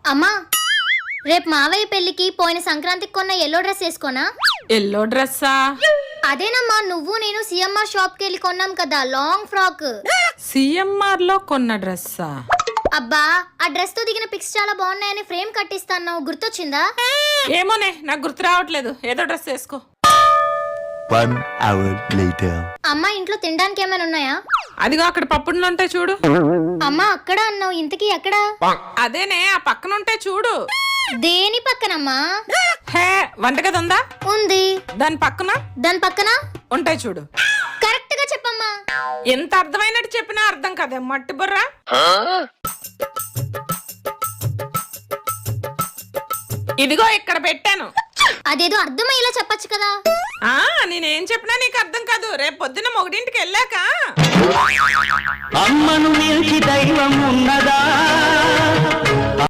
అమ్మా, రేపు మావయ్య పెళ్లికి పోయిన సంక్రాంతికి కొన్న ఎల్లో డ్రెస్ వేసుకోనా? ఎల్లో డ్రెస్సా? అదేనమ్మా, నువ్వు నేను సిఎంఆర్ షాప్ కి వెళ్ళి కొన్నాం కదా, లాంగ్ ఫ్రాక్. సిఎంఆర్ లో కొన్న డ్రెస్సా? అబ్బా, ఆ డ్రెస్ తో దిగిన పిక్స్ చాలా బాగున్నాయని ఫ్రేమ్ కట్టిస్తాను, గుర్తొచ్చిందా? ఏమోనే, నాకు గుర్తు రావట్లేదు. ఏదో డ్రెస్ వేసుకో. 1 hour later. అమ్మా, ఇంట్లో తినడానికి ఏమైనా ఉన్నాయా? అదిగో అక్కడ పప్పుడులు ఉంటాయి చూడు. అమ్మా, అక్కడ అన్నావు, ఇంతకీ ఎక్కడ? అదేనే, ఆ పక్కన ఉంటాయి చూడు. దేని పక్కనమ్మా? హే, వంటగది ఉందా? ఉంది. దాని పక్కన? దాని పక్కన ఉంటాయి చూడు. కరెక్ట్ గా చెప్పమ్మా. ఎంత అర్థమైనట్టు చెప్పినా అర్థం కదే మట్టి బుర్రా. ఇదిగో ఇక్కడ పెట్టాను. అదేదో అర్థమయ్యేలా చెప్పచ్చు కదా. నేనేం చెప్పినా నీకు అర్థం కాదు. రేపు పొద్దున్న మొగుడింటికి వెళ్ళాక అమ్మను మించి దైవం ఉన్నదా?